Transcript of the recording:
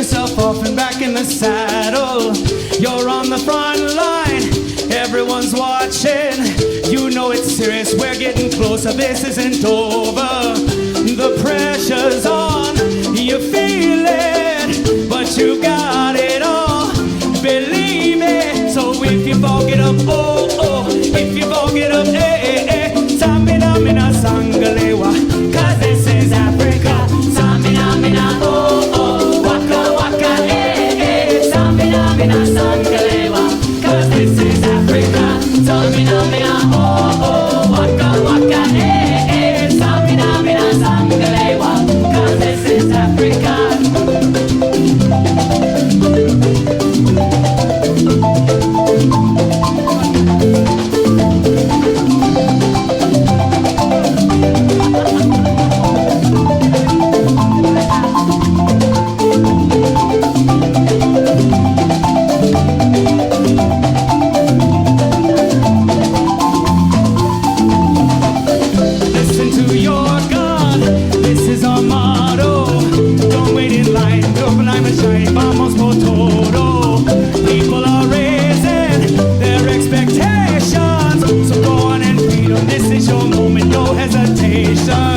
yourself off and back in the saddle. You're on the front line, everyone's watching. You know it's serious, we're getting closer, this isn't over. The pressure's on, you feel it, but you got it all, believe me. So if you fall, get up, oh, oh. If you fall, get up, eh, eh, eh. Samina, mina, sangalewa, cause this is Africa. Samina, mina, oh, oh. Waka, waka, eh, eh. Samina, mina, sangalewa, cause this is Africa. Samina, mina, oh, oh. Waka, waka, eh, eh. Samina, mina, sangalewa, cause this is Africa. This is your moment, no hesitation.